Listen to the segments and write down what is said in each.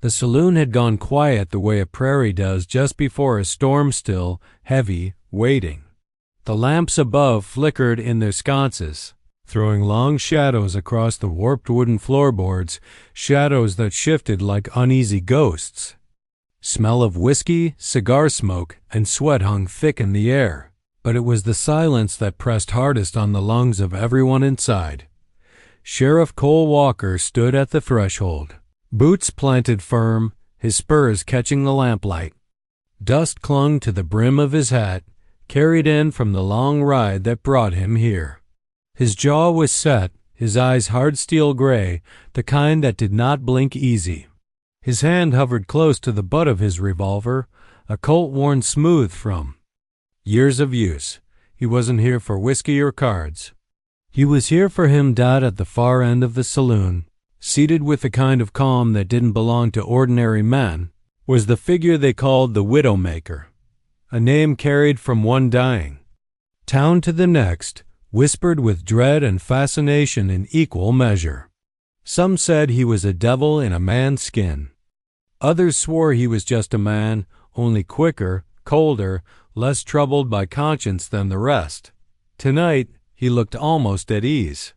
The saloon had gone quiet the way a prairie does just before a storm, still, heavy, waiting. The lamps above flickered in their sconces, throwing long shadows across the warped wooden floorboards, shadows that shifted like uneasy ghosts. Smell of whiskey, cigar smoke, and sweat hung thick in the air, but it was the silence that pressed hardest on the lungs of everyone inside. Sheriff Cole Walker stood at the threshold, boots planted firm, his spurs catching the lamplight. Dust clung to the brim of his hat, carried in from the long ride that brought him here. His jaw was set, his eyes hard steel gray, the kind that did not blink easy. His hand hovered close to the butt of his revolver, a Colt worn smooth from years of use. He wasn't here for whiskey or cards. He was here for him. At the far end of the saloon, seated with the kind of calm that didn't belong to ordinary men, was the figure they called the Widowmaker, a name carried from one dying town to the next, whispered with dread and fascination in equal measure. Some said he was a devil in a man's skin. Others swore he was just a man, only quicker, colder, less troubled by conscience than the rest. Tonight, he looked almost at ease.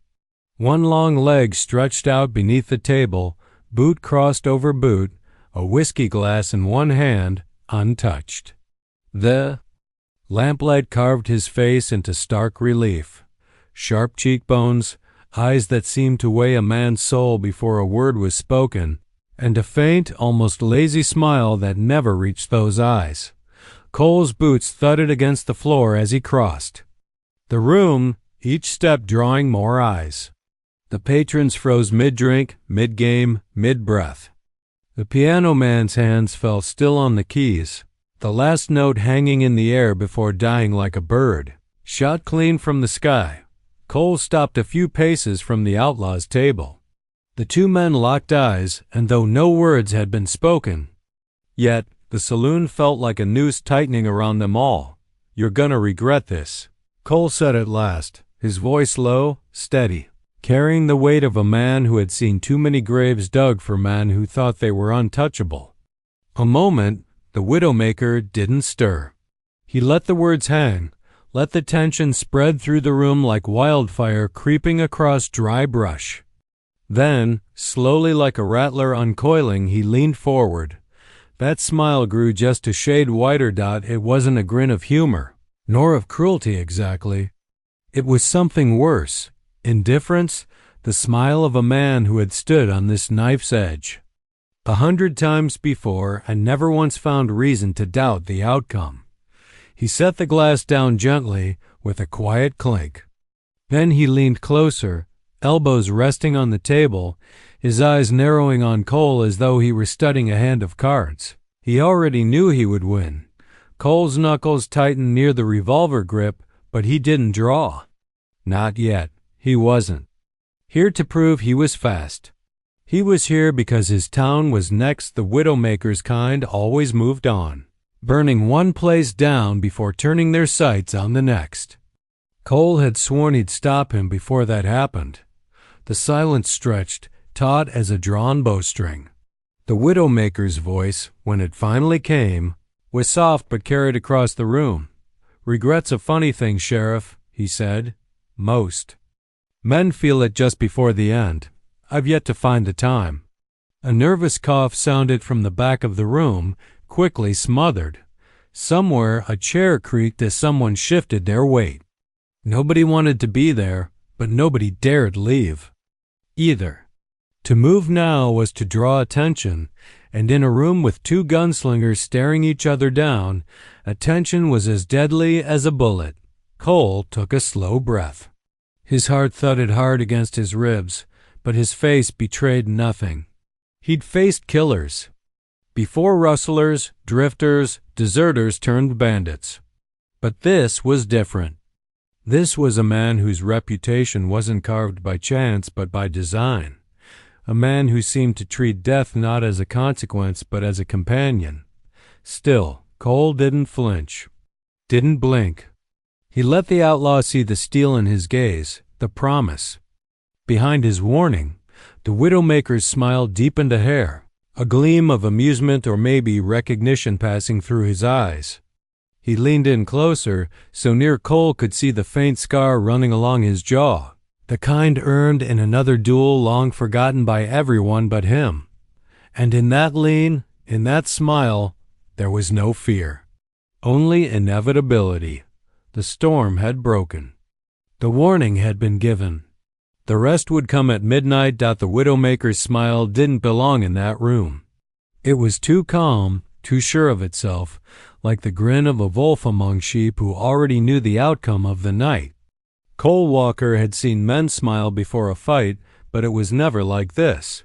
One long leg stretched out beneath the table, boot crossed over boot, a whiskey glass in one hand, untouched. The lamplight carved his face into stark relief. Sharp cheekbones, eyes that seemed to weigh a man's soul before a word was spoken, and a faint, almost lazy smile that never reached those eyes. Cole's boots thudded against the floor as he crossed the room, each step drawing more eyes. The patrons froze mid-drink, mid-game, mid-breath. The piano man's hands fell still on the keys, the last note hanging in the air before dying like a bird, shot clean from the sky. Cole stopped a few paces from the outlaw's table. The two men locked eyes, and though no words had been spoken, yet the saloon felt like a noose tightening around them all. "You're gonna regret this," Cole said at last, his voice low, steady, carrying the weight of a man who had seen too many graves dug for men who thought they were untouchable. A moment, the Widowmaker didn't stir. He let the words hang, let the tension spread through the room like wildfire creeping across dry brush. Then, slowly like a rattler uncoiling, he leaned forward. That smile grew just a shade wider. It wasn't a grin of humor, nor of cruelty exactly. It was something worse. Indifference, the smile of a man who had stood on this knife's edge 100 times before and never once found reason to doubt the outcome. He set the glass down gently with a quiet clink. Then he leaned closer, elbows resting on the table, his eyes narrowing on Cole as though he were studying a hand of cards. He already knew he would win. Cole's knuckles tightened near the revolver grip, but he didn't draw. Not yet. He wasn't here to prove he was fast. He was here because his town was next. The Widowmaker's kind always moved on, burning one place down before turning their sights on the next. Cole had sworn he'd stop him before that happened. The silence stretched, taut as a drawn bowstring. The Widowmaker's voice, when it finally came, was soft but carried across the room. "Regret's a funny thing, Sheriff," he said. "Most men feel it just before the end. I've yet to find the time." A nervous cough sounded from the back of the room, quickly smothered. Somewhere a chair creaked as someone shifted their weight. Nobody wanted to be there, but nobody dared leave either. To move now was to draw attention, and in a room with two gunslingers staring each other down, attention was as deadly as a bullet. Cole took a slow breath. His heart thudded hard against his ribs, but his face betrayed nothing. He'd faced killers before, rustlers, drifters, deserters turned bandits. But this was different. This was a man whose reputation wasn't carved by chance but by design. A man who seemed to treat death not as a consequence but as a companion. Still, Cole didn't flinch, didn't blink. He let the outlaw see the steel in his gaze, the promise. Behind his warning, the Widowmaker's smile deepened a hair, a gleam of amusement or maybe recognition passing through his eyes. He leaned in closer so near Cole could see the faint scar running along his jaw, the kind earned in another duel long forgotten by everyone but him. And in that lean, in that smile, there was no fear, only inevitability. The storm had broken. The warning had been given. The rest would come at midnight. The Widowmaker's smile didn't belong in that room. It was too calm, too sure of itself, like the grin of a wolf among sheep who already knew the outcome of the night. Cole Walker had seen men smile before a fight, but it was never like this.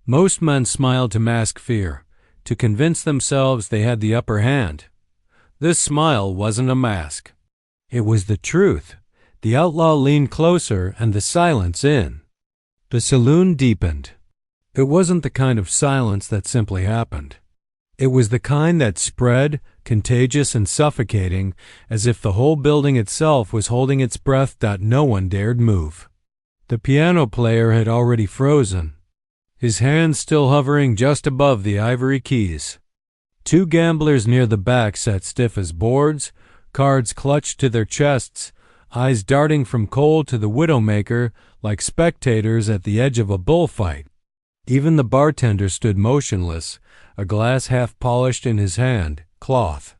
Most men smiled to mask fear, to convince themselves they had the upper hand. This smile wasn't a mask. It was the truth. The outlaw leaned closer and the silence in. The saloon deepened. It wasn't the kind of silence that simply happened. It was the kind that spread, contagious and suffocating, as if the whole building itself was holding its breath. No one dared move. The piano player had already frozen, his hands still hovering just above the ivory keys. Two gamblers near the back sat stiff as boards, cards clutched to their chests, eyes darting from Cole to the Widowmaker like spectators at the edge of a bullfight. Even the bartender stood motionless, a glass half polished in his hand, cloth.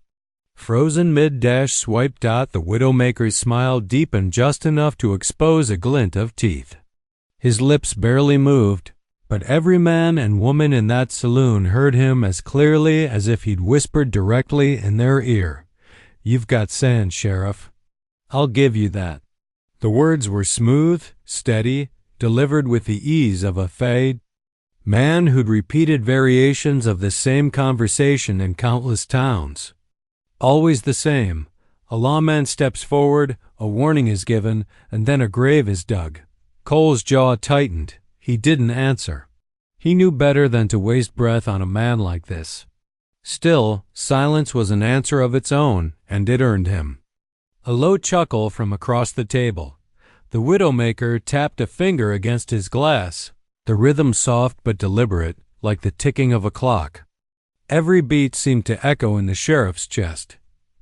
Frozen mid-swiped. The Widowmaker's smile deepened just enough to expose a glint of teeth. His lips barely moved, but every man and woman in that saloon heard him as clearly as if he'd whispered directly in their ear. "You've got sand, Sheriff. I'll give you that." The words were smooth, steady, delivered with the ease of a fade man who'd repeated variations of the same conversation in countless towns. Always the same. A lawman steps forward, a warning is given, and then a grave is dug. Cole's jaw tightened. He didn't answer. He knew better than to waste breath on a man like this. Still, silence was an answer of its own, and it earned him. A low chuckle from across the table. The Widowmaker tapped a finger against his glass, the rhythm soft but deliberate, like the ticking of a clock. Every beat seemed to echo in the sheriff's chest.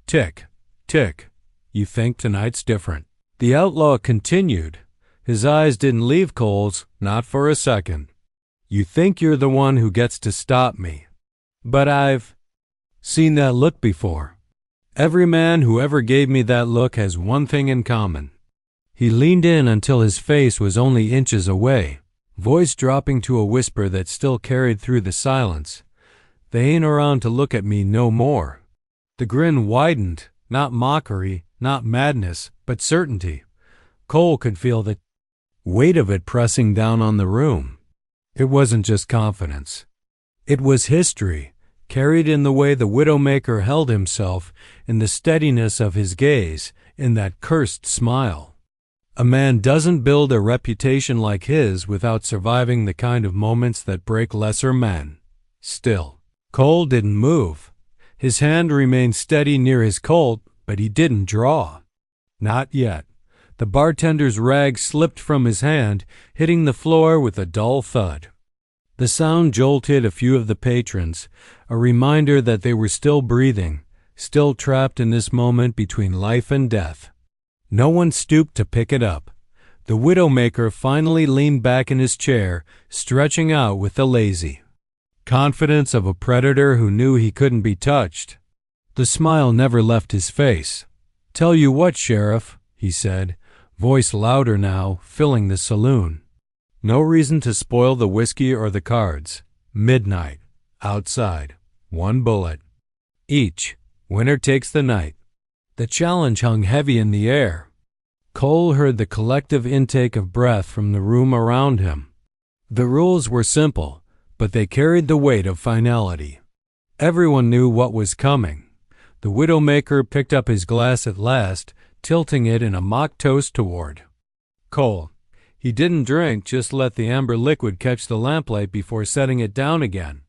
Tick, tick. You think tonight's different. The outlaw continued. His eyes didn't leave Cole's, not for a second. You think you're the one who gets to stop me. But I've seen that look before. Every man who ever gave me that look has one thing in common. He leaned in until his face was only inches away, voice dropping to a whisper that still carried through the silence. They ain't around to look at me no more. The grin widened, not mockery, not madness, but certainty. Cole could feel the weight of it pressing down on the room. It wasn't just confidence. It was history, carried in the way the Widowmaker held himself, in the steadiness of his gaze, in that cursed smile. A man doesn't build a reputation like his without surviving the kind of moments that break lesser men. Still, Cole didn't move. His hand remained steady near his Colt, but he didn't draw. Not yet. The bartender's rag slipped from his hand, hitting the floor with a dull thud. The sound jolted a few of the patrons, a reminder that they were still breathing, still trapped in this moment between life and death. No one stooped to pick it up. The Widowmaker finally leaned back in his chair, stretching out with the lazy confidence of a predator who knew he couldn't be touched. The smile never left his face. "Tell you what, Sheriff," he said, voice louder now, filling the saloon. "No reason to spoil the whiskey or the cards. Midnight. Outside. 1 bullet. Each. Winner takes the night." The challenge hung heavy in the air. Cole heard the collective intake of breath from the room around him. The rules were simple, but they carried the weight of finality. Everyone knew what was coming. The Widowmaker picked up his glass at last, tilting it in a mock toast toward Cole. He didn't drink, just let the amber liquid catch the lamplight before setting it down again.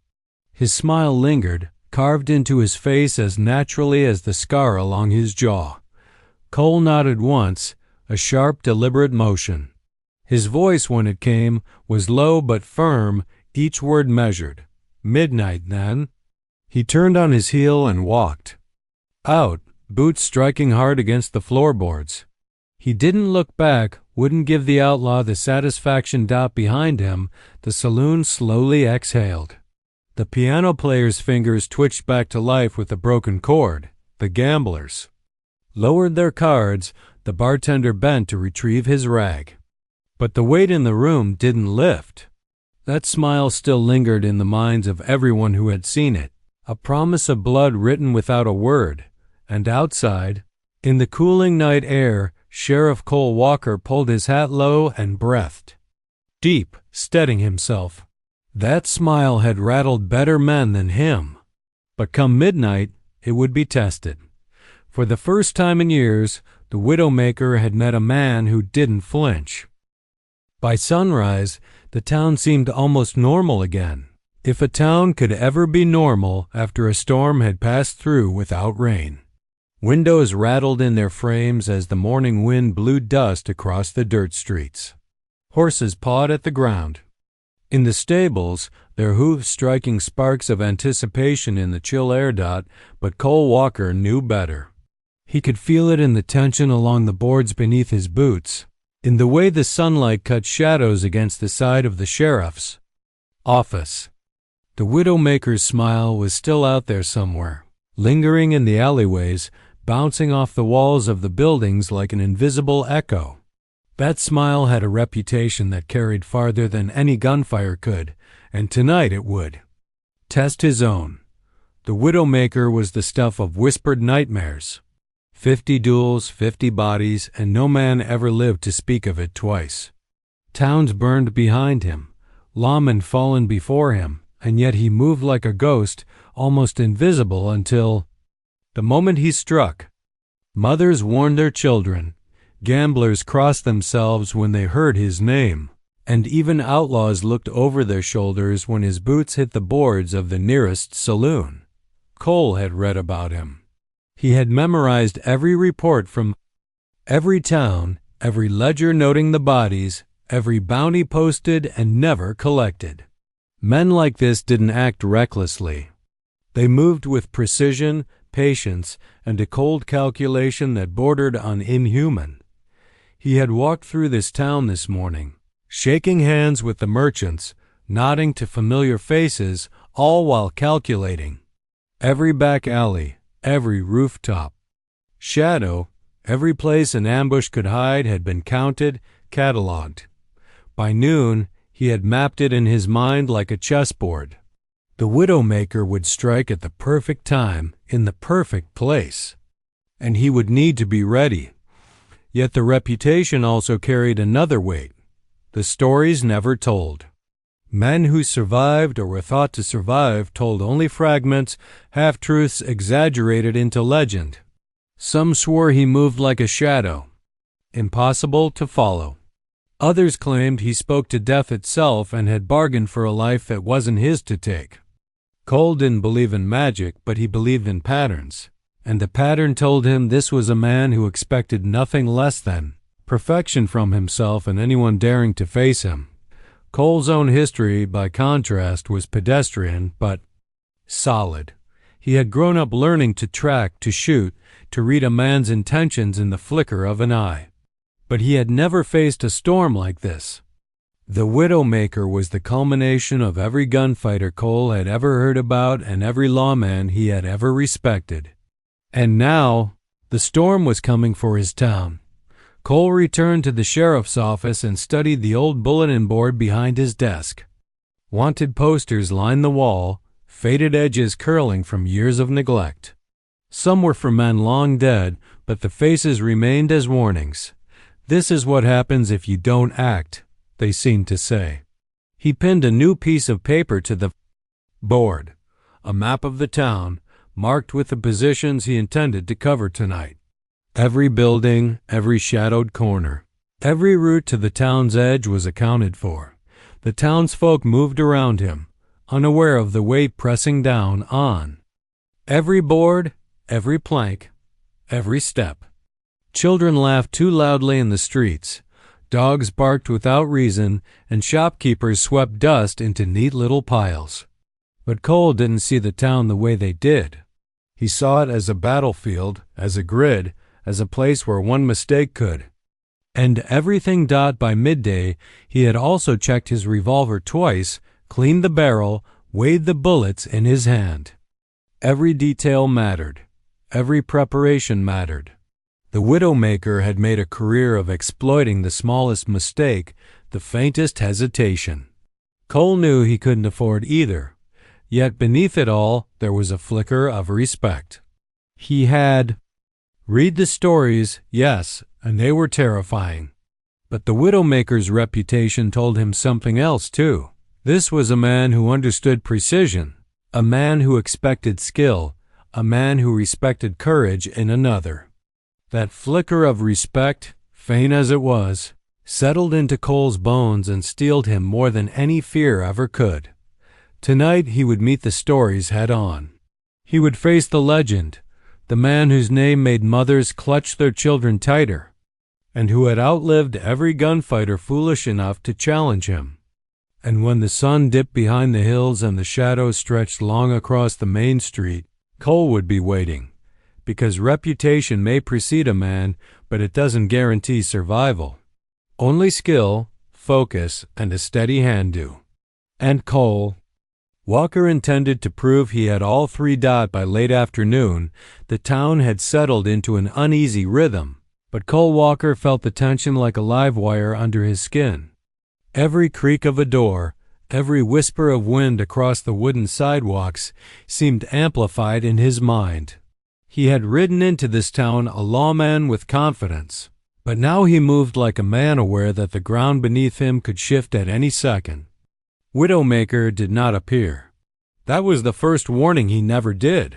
His smile lingered, carved into his face as naturally as the scar along his jaw. Cole nodded once, a sharp, deliberate motion. His voice, when it came, was low but firm, each word measured. Midnight, then. He turned on his heel and walked out, boots striking hard against the floorboards. He didn't look back, wouldn't give the outlaw the satisfaction doubt behind him. The saloon slowly exhaled. The piano player's fingers twitched back to life with a broken chord. The gamblers lowered their cards. The bartender bent to retrieve his rag. But the weight in the room didn't lift. That smile still lingered in the minds of everyone who had seen it, a promise of blood written without a word. And outside, in the cooling night air, Sheriff Cole Walker pulled his hat low and breathed deep, steadying himself. That smile had rattled better men than him. But come midnight, it would be tested. For the first time in years, the Widowmaker had met a man who didn't flinch. By sunrise, the town seemed almost normal again. If a town could ever be normal after a storm had passed through without rain. Windows rattled in their frames as the morning wind blew dust across the dirt streets. Horses pawed at the ground. In the stables, their hoofs striking sparks of anticipation in the chill air. But Cole Walker knew better. He could feel it in the tension along the boards beneath his boots, in the way the sunlight cut shadows against the side of the sheriff's office. The Widowmaker's smile was still out there somewhere, lingering in the alleyways, bouncing off the walls of the buildings like an invisible echo. That smile had a reputation that carried farther than any gunfire could, and tonight it would test his own. The Widowmaker was the stuff of whispered nightmares. 50 duels, 50 bodies, and no man ever lived to speak of it twice. Towns burned behind him, lawmen fallen before him, and yet he moved like a ghost, almost invisible until the moment he struck. Mothers warned their children. Gamblers crossed themselves when they heard his name, and even outlaws looked over their shoulders when his boots hit the boards of the nearest saloon. Cole had read about him. He had memorized every report from every town, every ledger noting the bodies, every bounty posted and never collected. Men like this didn't act recklessly. They moved with precision, patience, and a cold calculation that bordered on inhuman. He had walked through this town this morning, shaking hands with the merchants, nodding to familiar faces, all while calculating. Every back alley, every rooftop, shadow, every place an ambush could hide had been counted, catalogued. By noon, he had mapped it in his mind like a chessboard. The Widowmaker would strike at the perfect time, in the perfect place, and he would need to be ready. Yet the reputation also carried another weight, the stories never told. Men who survived or were thought to survive told only fragments, half-truths exaggerated into legend. Some swore he moved like a shadow, impossible to follow. Others claimed he spoke to death itself and had bargained for a life that wasn't his to take. Cole didn't believe in magic, but he believed in patterns, and the pattern told him this was a man who expected nothing less than perfection from himself and anyone daring to face him. Cole's own history, by contrast, was pedestrian, but solid. He had grown up learning to track, to shoot, to read a man's intentions in the flicker of an eye. But he had never faced a storm like this. The Widowmaker was the culmination of every gunfighter Cole had ever heard about and every lawman he had ever respected. And now, the storm was coming for his town. Cole returned to the sheriff's office and studied the old bulletin board behind his desk. Wanted posters lined the wall, faded edges curling from years of neglect. Some were for men long dead, but the faces remained as warnings. This is what happens if you don't act, they seemed to say. He pinned a new piece of paper to the board, a map of the town, marked with the positions he intended to cover tonight. Every building, every shadowed corner, every route to the town's edge was accounted for. The townsfolk moved around him, unaware of the weight pressing down on every board, every plank, every step. Children laughed too loudly in the streets. Dogs barked without reason, and shopkeepers swept dust into neat little piles. But Cole didn't see the town the way they did. He saw it as a battlefield, as a grid, as a place where one mistake could end everything. By midday, he had also checked his revolver twice, cleaned the barrel, weighed the bullets in his hand. Every detail mattered. Every preparation mattered. The Widowmaker had made a career of exploiting the smallest mistake, the faintest hesitation. Cole knew he couldn't afford either. Yet beneath it all, there was a flicker of respect. He had read the stories, yes, and they were terrifying. But the Widowmaker's reputation told him something else, too. This was a man who understood precision, a man who expected skill, a man who respected courage in another. That flicker of respect, faint as it was, settled into Cole's bones and steeled him more than any fear ever could. Tonight he would meet the stories head on. He would face the legend, the man whose name made mothers clutch their children tighter, and who had outlived every gunfighter foolish enough to challenge him. And when the sun dipped behind the hills and the shadows stretched long across the main street, Cole would be waiting, because reputation may precede a man, but it doesn't guarantee survival. Only skill, focus, and a steady hand do. And Cole, Walker intended to prove he had all three. By late afternoon, the town had settled into an uneasy rhythm, but Cole Walker felt the tension like a live wire under his skin. Every creak of a door, every whisper of wind across the wooden sidewalks seemed amplified in his mind. He had ridden into this town a lawman with confidence, but now he moved like a man aware that the ground beneath him could shift at any second. Widowmaker did not appear. That was the first warning he never did.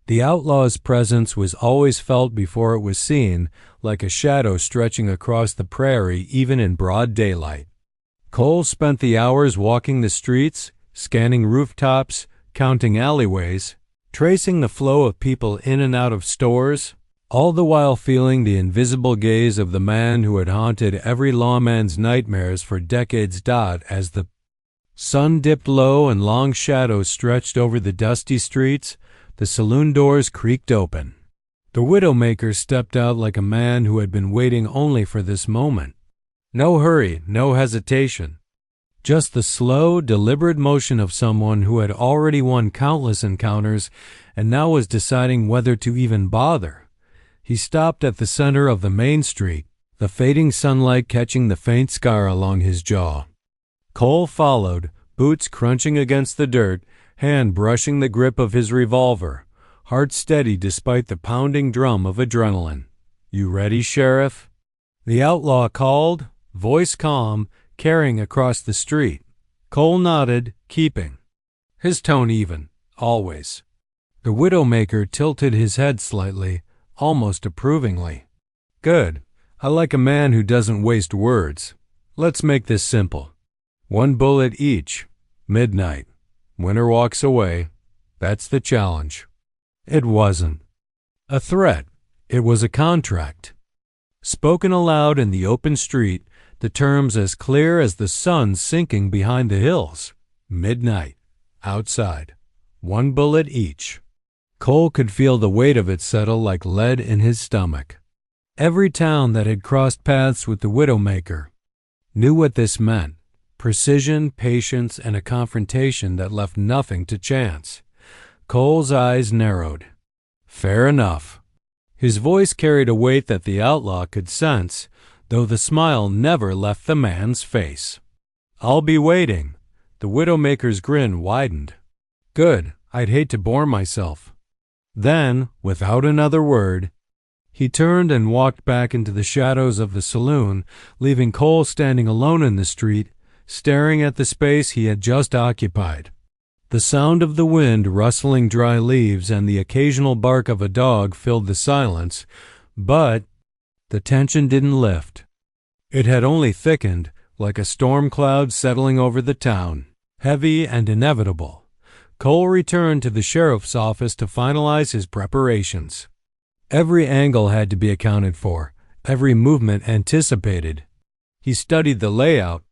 The outlaw's presence was always felt before it was seen, like a shadow stretching across the prairie even in broad daylight. Cole spent the hours walking the streets, scanning rooftops, counting alleyways, tracing the flow of people in and out of stores, all the while feeling the invisible gaze of the man who had haunted every lawman's nightmares for decades. As the sun dipped low and long shadows stretched over the dusty streets, the saloon doors creaked open. The Widowmaker stepped out like a man who had been waiting only for this moment. No hurry, no hesitation. Just the slow, deliberate motion of someone who had already won countless encounters and now was deciding whether to even bother. He stopped at the center of the main street, the fading sunlight catching the faint scar along his jaw. Cole followed, boots crunching against the dirt, hand brushing the grip of his revolver, heart steady despite the pounding drum of adrenaline. "You ready, Sheriff?" The outlaw called, voice calm, carrying across the street. Cole nodded, keeping his tone even, always. The Widowmaker tilted his head slightly, almost approvingly. "Good. I like a man who doesn't waste words. Let's make this simple. 1 bullet each. Midnight. Winner walks away. That's the challenge." It wasn't a threat. It was a contract. Spoken aloud in the open street, the terms as clear as the sun sinking behind the hills. Midnight. Outside. 1 bullet each. Cole could feel the weight of it settle like lead in his stomach. Every town that had crossed paths with the Widowmaker knew what this meant. Precision, patience, and a confrontation that left nothing to chance. Cole's eyes narrowed. Fair enough. His voice carried a weight that the outlaw could sense, though the smile never left the man's face. "I'll be waiting." The Widowmaker's grin widened. "Good. I'd hate to bore myself." Then, without another word, he turned and walked back into the shadows of the saloon, leaving Cole standing alone in the street, staring at the space he had just occupied. The sound of the wind rustling dry leaves and the occasional bark of a dog filled the silence, but the tension didn't lift. It had only thickened, like a storm cloud settling over the town, heavy and inevitable. Cole returned to the sheriff's office to finalize his preparations. Every angle had to be accounted for, every movement anticipated. He studied the layout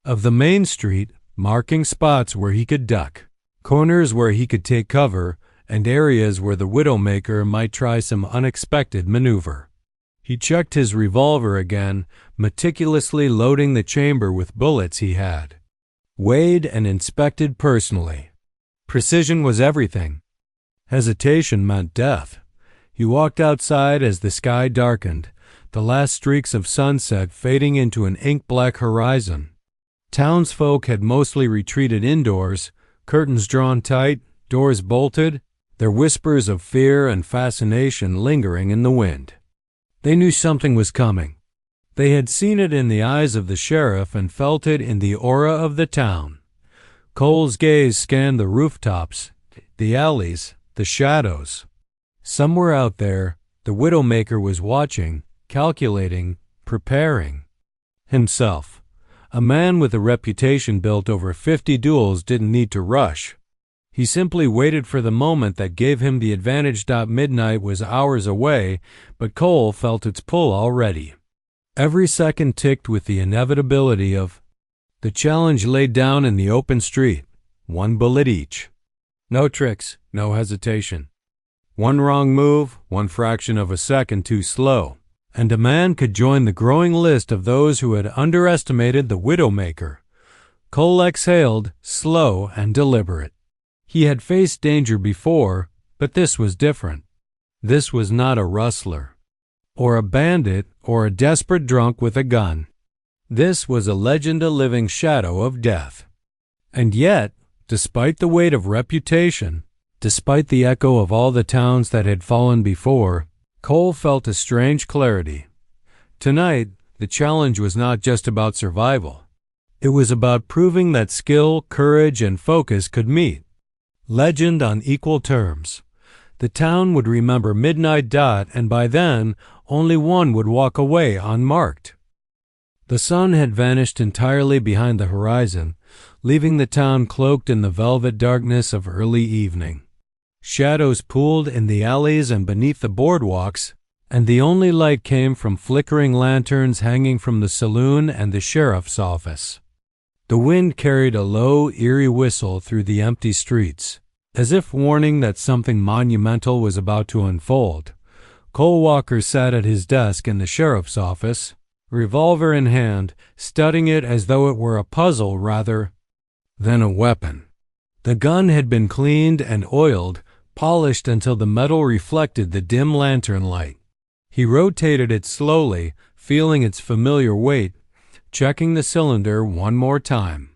of the main street, marking spots where he could duck. corners where he could take cover, and areas where the Widowmaker might try some unexpected maneuver. He checked his revolver again, meticulously loading the chamber with bullets he had. Weighed and inspected personally. Precision was everything. Hesitation meant death. He walked outside as the sky darkened, the last streaks of sunset fading into an ink-black horizon. Townsfolk had mostly retreated indoors, curtains drawn tight, doors bolted, their whispers of fear and fascination lingering in the wind. They knew something was coming. They had seen it in the eyes of the sheriff and felt it in the aura of the town. Cole's gaze scanned the rooftops, the alleys, the shadows. Somewhere out there, the Widowmaker was watching, calculating, preparing. Himself, a man with a reputation built over 50 duels, didn't need to rush. He simply waited for the moment that gave him the advantage. Midnight was hours away, but Cole felt its pull already. Every second ticked with the inevitability of the challenge laid down in the open street, 1 bullet each. No tricks, no hesitation. One wrong move, 1 fraction of a second too slow, and a man could join the growing list of those who had underestimated the Widowmaker. Cole exhaled, slow and deliberate. He had faced danger before, but this was different. This was not a rustler, or a bandit, or a desperate drunk with a gun. This was a legend, a living shadow of death. And yet, despite the weight of reputation, despite the echo of all the towns that had fallen before, Cole felt a strange clarity. Tonight, the challenge was not just about survival. It was about proving that skill, courage, and focus could meet. Legend on equal terms. The town would remember midnight, and by then, only one would walk away unmarked. The sun had vanished entirely behind the horizon, leaving the town cloaked in the velvet darkness of early evening. Shadows pooled in the alleys and beneath the boardwalks, and the only light came from flickering lanterns hanging from the saloon and the sheriff's office. The wind carried a low, eerie whistle through the empty streets, as if warning that something monumental was about to unfold. Cole Walker sat at his desk in the sheriff's office, revolver in hand, studying it as though it were a puzzle rather than a weapon. The gun had been cleaned and oiled, polished until the metal reflected the dim lantern light. He rotated it slowly, feeling its familiar weight, checking the cylinder one more time.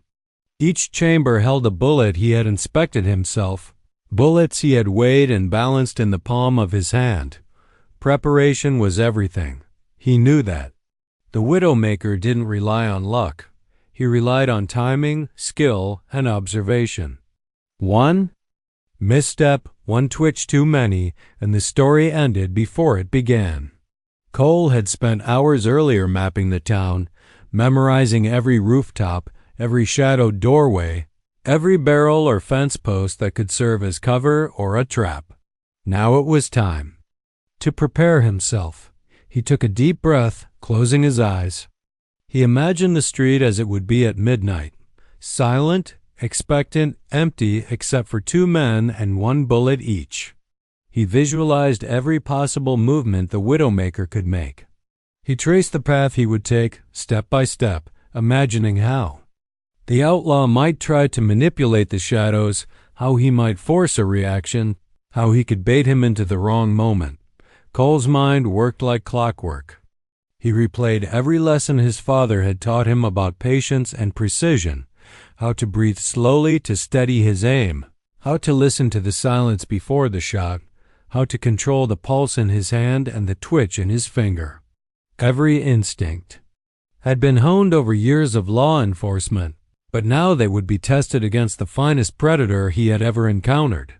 Each chamber held a bullet he had inspected himself, bullets he had weighed and balanced in the palm of his hand. Preparation was everything. He knew that. The Widowmaker didn't rely on luck. He relied on timing, skill, and observation. One misstep, one twitch too many, and the story ended before it began. Cole had spent hours earlier mapping the town, memorizing every rooftop, every shadowed doorway, every barrel or fence post that could serve as cover or a trap. Now it was time to prepare himself. He took a deep breath, closing his eyes. He imagined the street as it would be at midnight, silent, expectant, empty except for 2 men and 1 bullet each. He visualized every possible movement the Widowmaker could make. He traced the path he would take, step by step, imagining how. The outlaw might try to manipulate the shadows, how he might force a reaction, how he could bait him into the wrong moment. Cole's mind worked like clockwork. He replayed every lesson his father had taught him about patience and precision, how to breathe slowly to steady his aim, how to listen to the silence before the shot, how to control the pulse in his hand and the twitch in his finger. Every instinct had been honed over years of law enforcement, but now they would be tested against the finest predator he had ever encountered.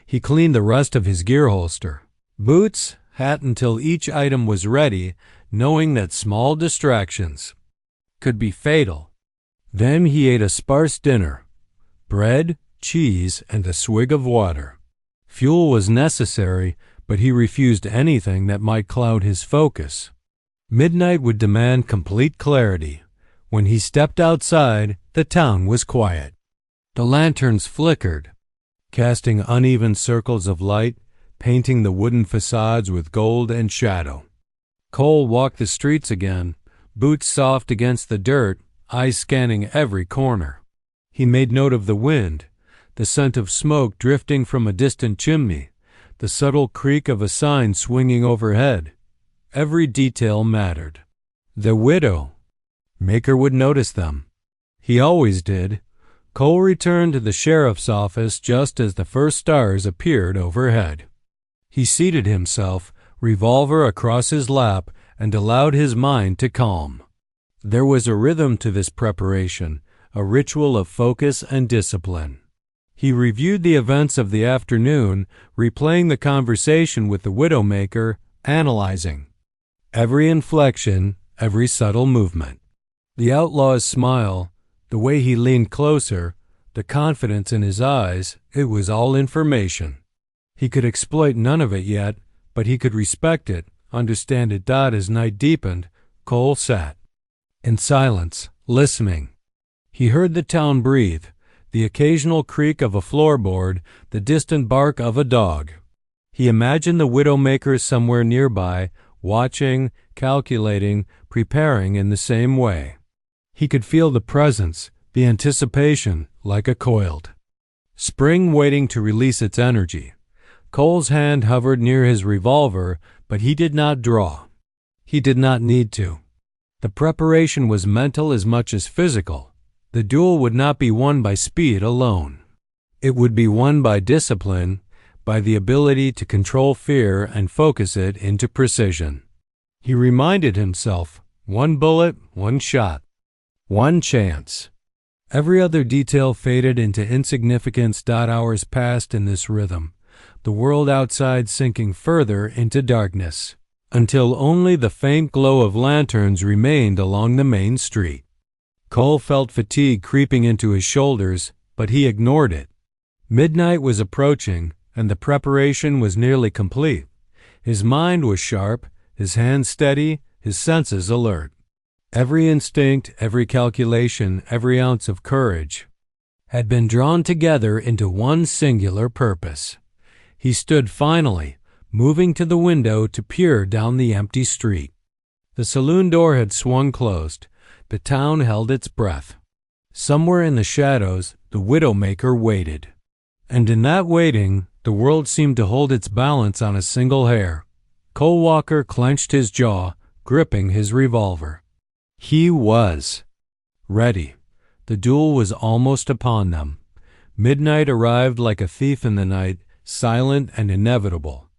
He cleaned the rest of his gear holster, boots, hat until each item was ready, knowing that small distractions could be fatal. Then he ate a sparse dinner, bread, cheese, and a swig of water. Fuel was necessary, but he refused anything that might cloud his focus. Midnight would demand complete clarity. When he stepped outside, the town was quiet. The lanterns flickered, casting uneven circles of light, painting the wooden facades with gold and shadow. Cole walked the streets again, boots soft against the dirt, eyes scanning every corner. He made note of the wind, the scent of smoke drifting from a distant chimney, the subtle creak of a sign swinging overhead. Every detail mattered. The widow maker would notice them. He always did. Cole returned to the sheriff's office just as the first stars appeared overhead. He seated himself, revolver across his lap, and allowed his mind to calm. There was a rhythm to this preparation, a ritual of focus and discipline. He reviewed the events of the afternoon, replaying the conversation with the widowmaker, analyzing every inflection, every subtle movement. The outlaw's smile, the way he leaned closer, the confidence in his eyes, it was all information. He could exploit none of it yet, but he could respect it, understand it. As night deepened, Cole sat in silence, listening. He heard the town breathe, the occasional creak of a floorboard, the distant bark of a dog. He imagined the widowmaker somewhere nearby, watching, calculating, preparing in the same way. He could feel the presence, the anticipation, like a coiled spring waiting to release its energy. Cole's hand hovered near his revolver, but he did not draw. He did not need to. The preparation was mental as much as physical. The duel would not be won by speed alone. It would be won by discipline, by the ability to control fear and focus it into precision. He reminded himself, one bullet, one shot, one chance. Every other detail faded into insignificance. Hours passed in this rhythm, the world outside sinking further into darkness, until only the faint glow of lanterns remained along the main street. Cole felt fatigue creeping into his shoulders, but he ignored it. Midnight was approaching, and the preparation was nearly complete. His mind was sharp, his hands steady, his senses alert. Every instinct, every calculation, every ounce of courage had been drawn together into one singular purpose. He stood finally, moving to the window to peer down the empty street. The saloon door had swung closed. The town held its breath. Somewhere in the shadows, the widowmaker waited. And in that waiting, the world seemed to hold its balance on a single hair. Cole Walker clenched his jaw, gripping his revolver. He was ready. The duel was almost upon them. Midnight arrived like a thief in the night, silent and inevitable.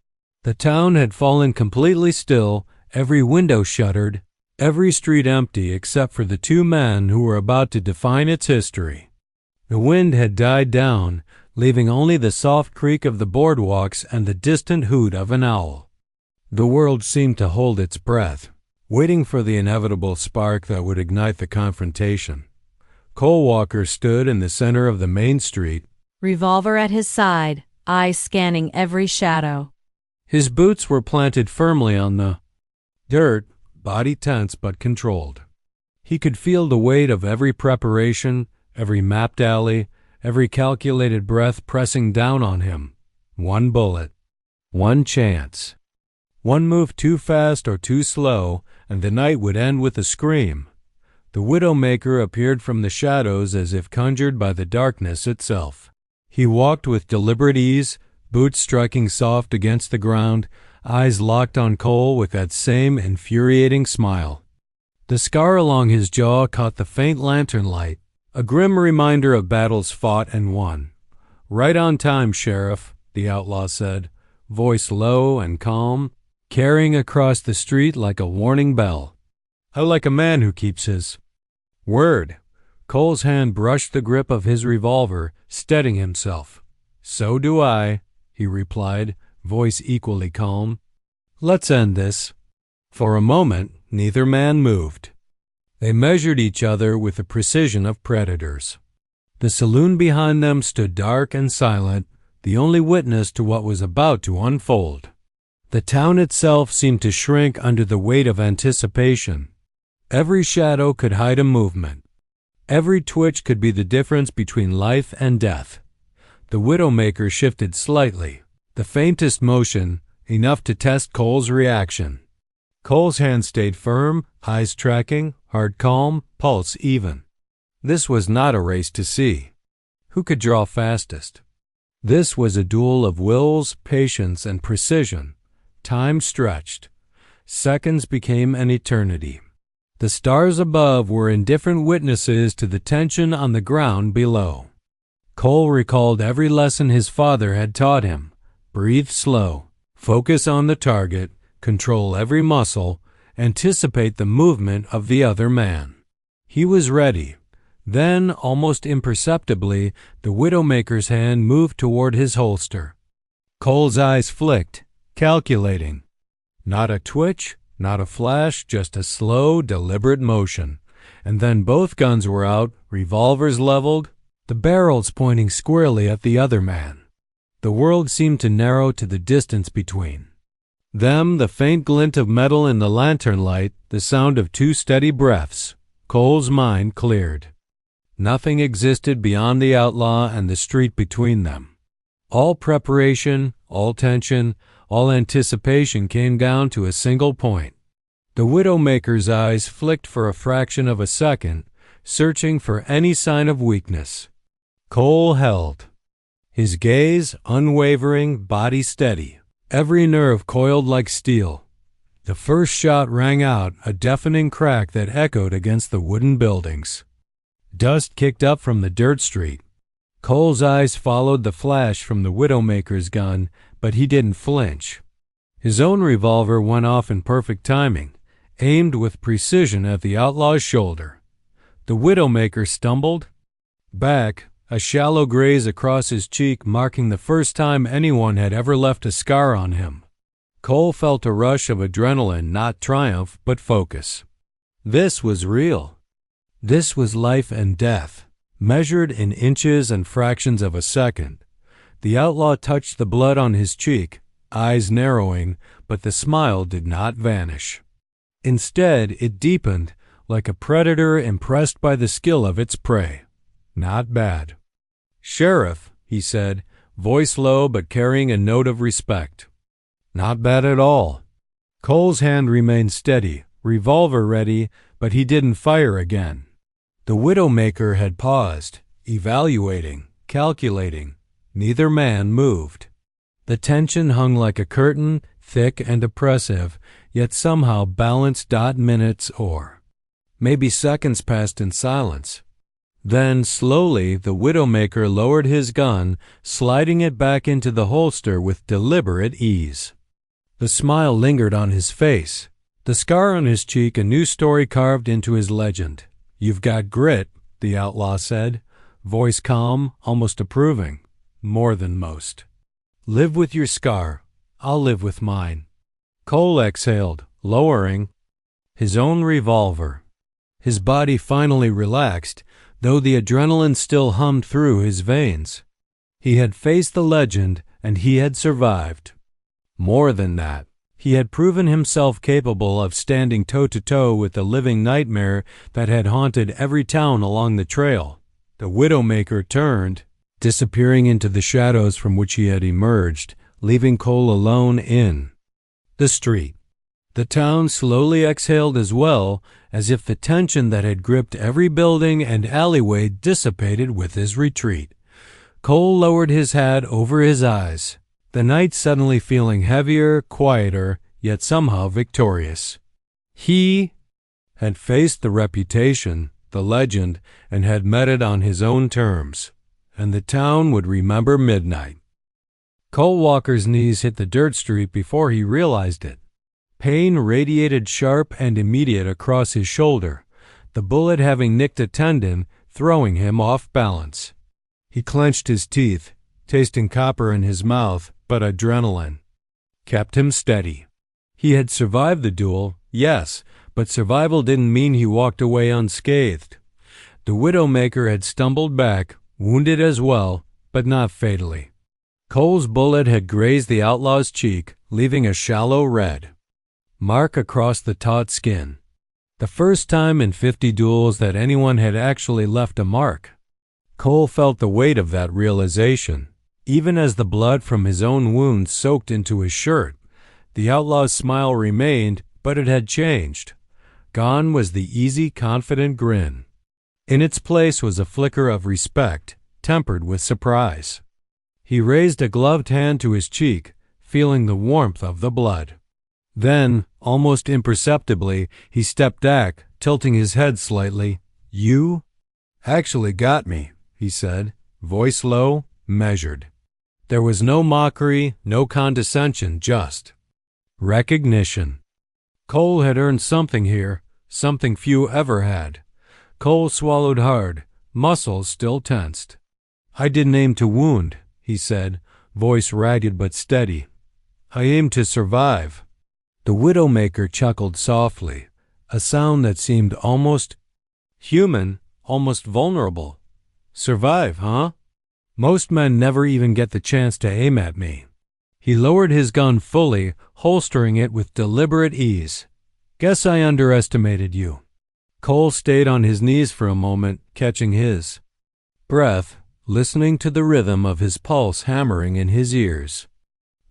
The town had fallen completely still, every window shuttered, every street empty except for the two men who were about to define its history. The wind had died down, leaving only the soft creak of the boardwalks and the distant hoot of an owl. The world seemed to hold its breath, waiting for the inevitable spark that would ignite the confrontation. Cole Walker stood in the center of the main street, revolver at his side, eyes scanning every shadow. His boots were planted firmly on the dirt, body tense but controlled. He could feel the weight of every preparation, every mapped alley, every calculated breath pressing down on him. One bullet, one chance. One move too fast or too slow, and the night would end with a scream. The widowmaker appeared from the shadows as if conjured by the darkness itself. He walked with deliberate ease, boots striking soft against the ground, eyes locked on Cole with that same infuriating smile. The scar along his jaw caught the faint lantern light, a grim reminder of battles fought and won. "Right on time, Sheriff," the outlaw said, voice low and calm, carrying across the street like a warning bell. "I like a man who keeps his word." Cole's hand brushed the grip of his revolver, steadying himself. "So do I," he replied, voice equally calm. "Let's end this." For a moment, neither man moved. They measured each other with the precision of predators. The saloon behind them stood dark and silent, the only witness to what was about to unfold. The town itself seemed to shrink under the weight of anticipation. Every shadow could hide a movement. Every twitch could be the difference between life and death. The Widowmaker shifted slightly, the faintest motion, enough to test Cole's reaction. Cole's hand stayed firm, eyes tracking, heart calm, pulse even. This was not a race to see who could draw fastest. This was a duel of wills, patience, and precision. Time stretched. Seconds became an eternity. The stars above were indifferent witnesses to the tension on the ground below. Cole recalled every lesson his father had taught him. Breathe slow, focus on the target, control every muscle, anticipate the movement of the other man. He was ready. Then, almost imperceptibly, the Widowmaker's hand moved toward his holster. Cole's eyes flicked, calculating. Not a twitch, not a flash, just a slow, deliberate motion. And then both guns were out, revolvers leveled, the barrels pointing squarely at the other man. The world seemed to narrow to the distance between them, the faint glint of metal in the lantern light, the sound of two steady breaths. Cole's mind cleared. Nothing existed beyond the outlaw and the street between them. All preparation, all tension, all anticipation came down to a single point. The Widowmaker's eyes flicked for a fraction of a second, searching for any sign of weakness. Cole held. His gaze unwavering, body steady, every nerve coiled like steel. The first shot rang out, a deafening crack that echoed against the wooden buildings. Dust kicked up from the dirt street. Cole's eyes followed the flash from the Widowmaker's gun, but he didn't flinch. His own revolver went off in perfect timing, aimed with precision at the outlaw's shoulder. The Widowmaker stumbled back, a shallow graze across his cheek marking the first time anyone had ever left a scar on him. Cole felt a rush of adrenaline, not triumph, but focus. This was real. This was life and death, measured in inches and fractions of a second. The outlaw touched the blood on his cheek, eyes narrowing, but the smile did not vanish. Instead, it deepened, like a predator impressed by the skill of its prey. Not bad. "Sheriff," he said, voice low but carrying a note of respect. "Not bad at all." Cole's hand remained steady, revolver ready, but he didn't fire again. The Widowmaker had paused, evaluating, calculating. Neither man moved. The tension hung like a curtain, thick and oppressive, yet somehow balanced. Minutes or maybe seconds passed in silence. Then, slowly, the Widowmaker lowered his gun, sliding it back into the holster with deliberate ease. The smile lingered on his face. The scar on his cheek a new story carved into his legend. "You've got grit," the outlaw said, voice calm, almost approving. "More than most. Live with your scar. I'll live with mine." Cole exhaled, lowering his own revolver. His body finally relaxed, though the adrenaline still hummed through his veins. He had faced the legend, and he had survived. More than that, he had proven himself capable of standing toe-to-toe with the living nightmare that had haunted every town along the trail. The Widowmaker turned, disappearing into the shadows from which he had emerged, leaving Cole alone in the street. The town slowly exhaled as well, as if the tension that had gripped every building and alleyway dissipated with his retreat. Cole lowered his hat over his eyes, the night suddenly feeling heavier, quieter, yet somehow victorious. He had faced the reputation, the legend, and had met it on his own terms, and the town would remember midnight. Cole Walker's knees hit the dirt street before he realized it. Pain radiated sharp and immediate across his shoulder, the bullet having nicked a tendon, throwing him off balance. He clenched his teeth, tasting copper in his mouth, but adrenaline kept him steady. He had survived the duel, yes, but survival didn't mean he walked away unscathed. The Widowmaker had stumbled back, wounded as well, but not fatally. Cole's bullet had grazed the outlaw's cheek, leaving a shallow red mark across the taut skin. The first time in 50 duels that anyone had actually left a mark. Cole felt the weight of that realization. Even as the blood from his own wounds soaked into his shirt, the outlaw's smile remained, but it had changed. Gone was the easy, confident grin. In its place was a flicker of respect, tempered with surprise. He raised a gloved hand to his cheek, feeling the warmth of the blood. Then, almost imperceptibly, he stepped back, tilting his head slightly. "You actually got me," he said, voice low, measured. There was no mockery, no condescension, just recognition. Cole had earned something here, something few ever had. Cole swallowed hard, muscles still tensed. "I didn't aim to wound," he said, voice ragged but steady. "I aimed to survive." The Widowmaker chuckled softly, a sound that seemed almost human, almost vulnerable. "Survive, huh? Most men never even get the chance to aim at me." He lowered his gun fully, holstering it with deliberate ease. "Guess I underestimated you." Cole stayed on his knees for a moment, catching his breath, listening to the rhythm of his pulse hammering in his ears.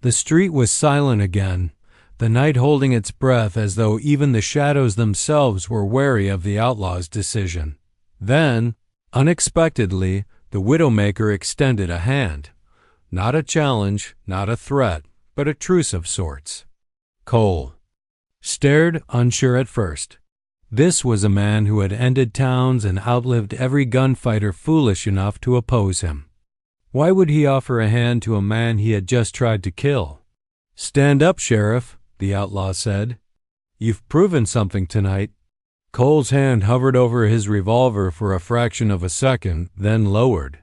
The street was silent again, the night holding its breath as though even the shadows themselves were wary of the outlaw's decision. Then, unexpectedly, the Widowmaker extended a hand. Not a challenge, not a threat, but a truce of sorts. Cole stared, unsure at first. This was a man who had ended towns and outlived every gunfighter foolish enough to oppose him. Why would he offer a hand to a man he had just tried to kill? "Stand up, Sheriff," the outlaw said. "You've proven something tonight." Cole's hand hovered over his revolver for a fraction of a second, then lowered.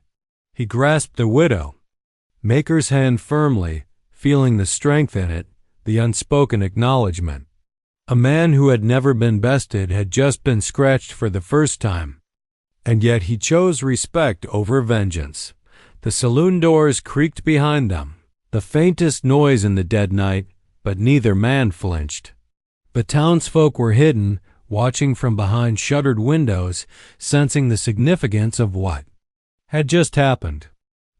He grasped the Widowmaker's hand firmly, feeling the strength in it, the unspoken acknowledgement. A man who had never been bested had just been scratched for the first time. And yet he chose respect over vengeance. The saloon doors creaked behind them, the faintest noise in the dead night, but neither man flinched. The townsfolk were hidden, watching from behind shuttered windows, sensing the significance of what had just happened.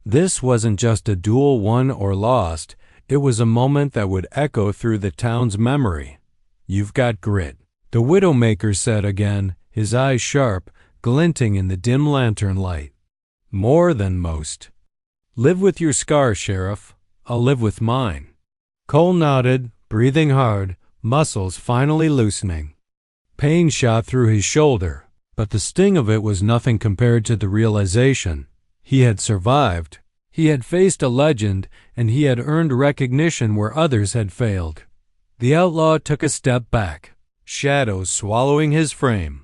This wasn't just a duel won or lost, it was a moment that would echo through the town's memory. "You've got grit," the Widowmaker said again, his eyes sharp, glinting in the dim lantern light. "More than most. Live with your scars, Sheriff. I'll live with mine." Cole nodded, breathing hard, muscles finally loosening. Pain shot through his shoulder, but the sting of it was nothing compared to the realization. He had survived. He had faced a legend, and he had earned recognition where others had failed. The outlaw took a step back, shadows swallowing his frame.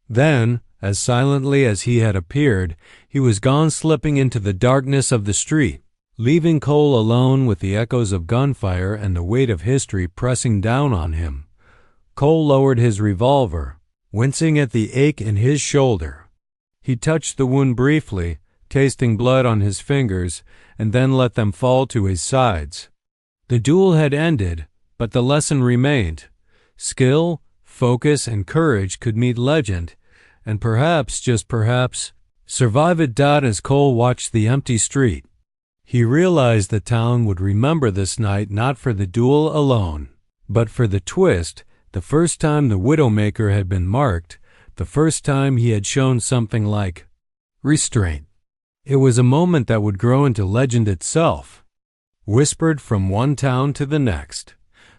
Then, as silently as he had appeared, he was gone, slipping into the darkness of the street, leaving Cole alone with the echoes of gunfire and the weight of history pressing down on him. Cole lowered his revolver, wincing at the ache in his shoulder. He touched the wound briefly, tasting blood on his fingers, and then let them fall to his sides. The duel had ended, but the lesson remained. Skill, focus, and courage could meet legend, and perhaps, just perhaps, survive it. As Cole watched the empty street, he realized the town would remember this night not for the duel alone, but for the twist, the first time the Widowmaker had been marked, the first time he had shown something like restraint. It was a moment that would grow into legend itself, whispered from one town to the next.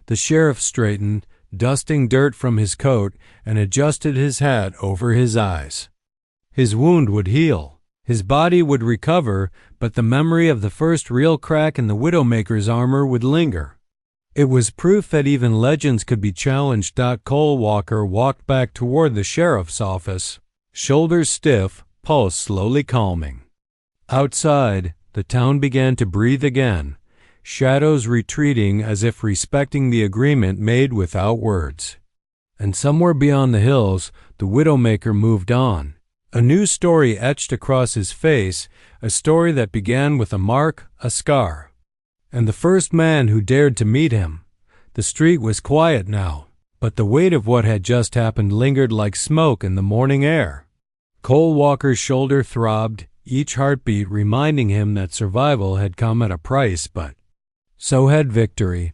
The sheriff straightened, dusting dirt from his coat, and adjusted his hat over his eyes. His wound would heal. His body would recover, but the memory of the first real crack in the Widowmaker's armor would linger. It was proof that even legends could be challenged. Cole Walker walked back toward the sheriff's office, shoulders stiff, pulse slowly calming. Outside, the town began to breathe again, shadows retreating as if respecting the agreement made without words. And somewhere beyond the hills, the Widowmaker moved on. A new story etched across his face, a story that began with a mark, a scar, and the first man who dared to meet him. The street was quiet now, but the weight of what had just happened lingered like smoke in the morning air. Cole Walker's shoulder throbbed, each heartbeat reminding him that survival had come at a price, but so had victory.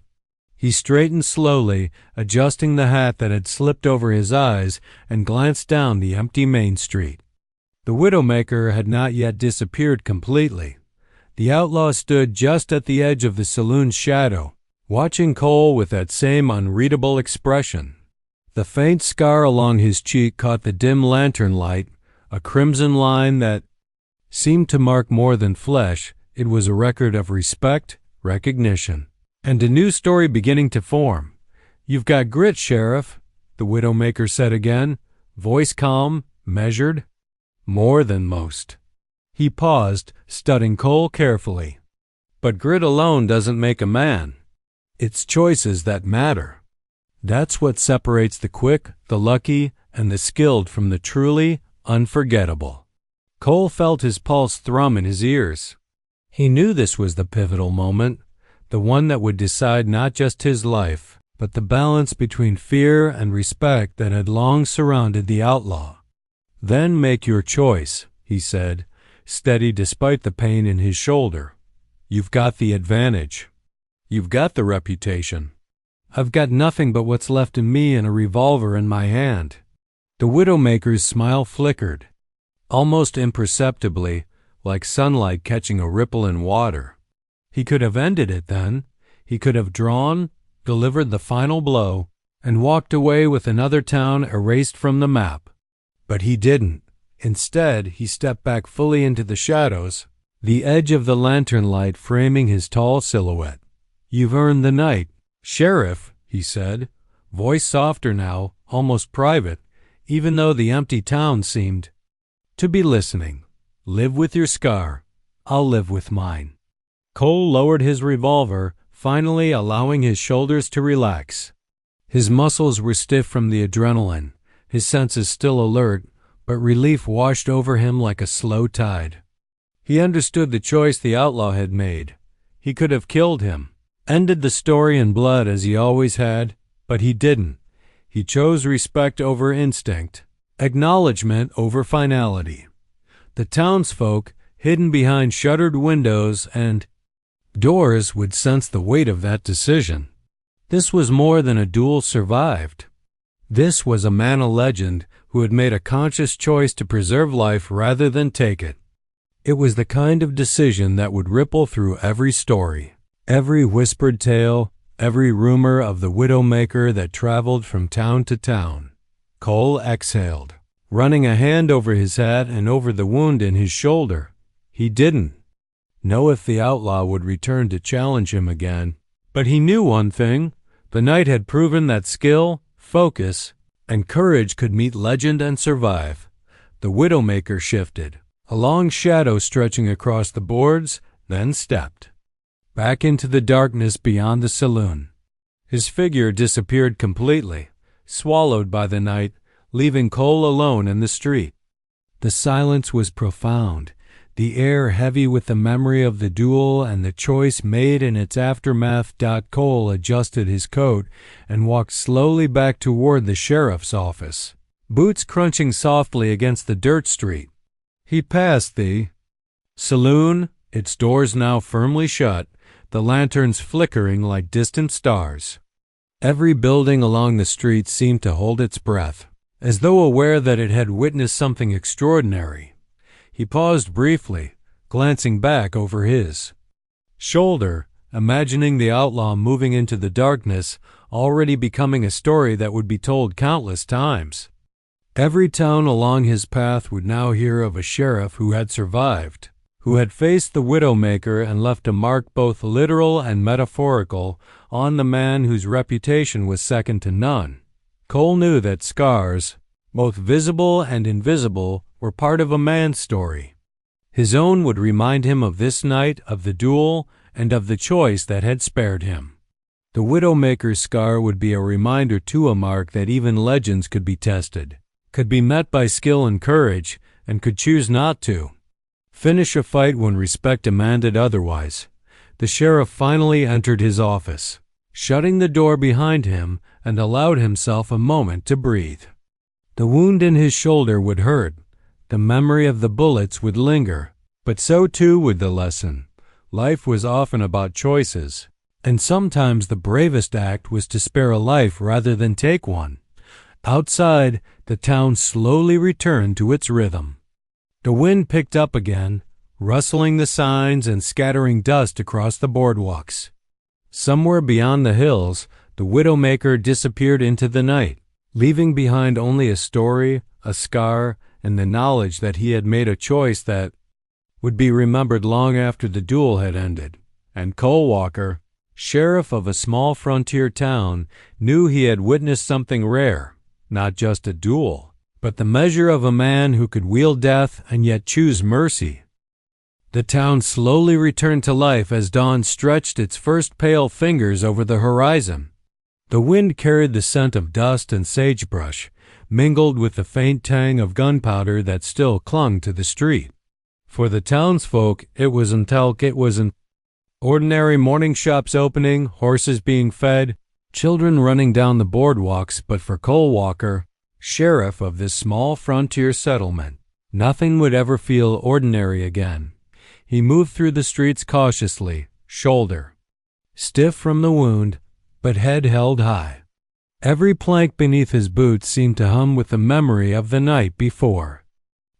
He straightened slowly, adjusting the hat that had slipped over his eyes, and glanced down the empty Main Street. The Widowmaker had not yet disappeared completely. The outlaw stood just at the edge of the saloon's shadow, watching Cole with that same unreadable expression. The faint scar along his cheek caught the dim lantern light, a crimson line that seemed to mark more than flesh. It was a record of respect, recognition, and a new story beginning to form. "You've got grit, Sheriff," the Widowmaker said again, voice calm, measured. "More than most." He paused, studying Cole carefully. "But grit alone doesn't make a man. It's choices that matter. That's what separates the quick, the lucky, and the skilled from the truly unforgettable." Cole felt his pulse thrum in his ears. He knew this was the pivotal moment, the one that would decide not just his life, but the balance between fear and respect that had long surrounded the outlaw. "Then make your choice," he said, steady despite the pain in his shoulder. "You've got the advantage. You've got the reputation. I've got nothing but what's left of me and a revolver in my hand." The Widowmaker's smile flickered, almost imperceptibly, like sunlight catching a ripple in water. He could have ended it then. He could have drawn, delivered the final blow, and walked away with another town erased from the map. But he didn't. Instead, he stepped back fully into the shadows, the edge of the lantern light framing his tall silhouette. "You've earned the night, Sheriff," he said, voice softer now, almost private, even though the empty town seemed to be listening. "Live with your scar. I'll live with mine." Cole lowered his revolver, finally allowing his shoulders to relax. His muscles were stiff from the adrenaline, his senses still alert, but relief washed over him like a slow tide. He understood the choice the outlaw had made. He could have killed him, ended the story in blood as he always had, but he didn't. He chose respect over instinct, acknowledgement over finality. The townsfolk, hidden behind shuttered windows and doors, would sense the weight of that decision. This was more than a duel survived. This was a man of legend who had made a conscious choice to preserve life rather than take it. It was the kind of decision that would ripple through every story, every whispered tale, every rumor of the Widowmaker that traveled from town to town. Cole exhaled, running a hand over his hat and over the wound in his shoulder. He didn't know if the outlaw would return to challenge him again, but he knew one thing. The night had proven that skill, focus, and courage could meet legend and survive. The Widowmaker shifted, a long shadow stretching across the boards, then stepped back into the darkness beyond the saloon. His figure disappeared completely, swallowed by the night, leaving Cole alone in the street. The silence was profound, the air heavy with the memory of the duel and the choice made in its aftermath. Cole adjusted his coat and walked slowly back toward the sheriff's office, boots crunching softly against the dirt street. He passed the saloon, its doors now firmly shut, the lanterns flickering like distant stars. Every building along the street seemed to hold its breath, as though aware that it had witnessed something extraordinary. He paused briefly, glancing back over his shoulder, imagining the outlaw moving into the darkness, already becoming a story that would be told countless times. Every town along his path would now hear of a sheriff who had survived, who had faced the Widowmaker and left a mark both literal and metaphorical on the man whose reputation was second to none. Cole knew that scars, both visible and invisible, were part of a man's story. His own would remind him of this night, of the duel, and of the choice that had spared him. The Widowmaker's scar would be a reminder to a mark that even legends could be tested, could be met by skill and courage, and could choose not to finish a fight when respect demanded otherwise. The sheriff finally entered his office, shutting the door behind him, and allowed himself a moment to breathe. The wound in his shoulder would hurt. The memory of the bullets would linger, But so too would the lesson. Life was often about choices, and sometimes the bravest act was to spare a life rather than take one. Outside, the town slowly returned to its rhythm. The wind picked up again, rustling the signs and scattering dust across the boardwalks. Somewhere beyond the hills, the widowmaker disappeared into the night, leaving behind only a story, a scar, and the knowledge that he had made a choice that would be remembered long after the duel had ended. And Cole Walker, sheriff of a small frontier town, knew he had witnessed something rare, not just a duel, but the measure of a man who could wield death and yet choose mercy. The town slowly returned to life as dawn stretched its first pale fingers over the horizon. The wind carried the scent of dust and sagebrush, mingled with the faint tang of gunpowder that still clung to the street. For the townsfolk, it was an ordinary morning shops opening, horses being fed, children running down the boardwalks, but for Cole Walker, sheriff of this small frontier settlement, nothing would ever feel ordinary again. He moved through the streets cautiously, shoulder stiff from the wound, but head held high. Every plank beneath his boots seemed to hum with the memory of the night before.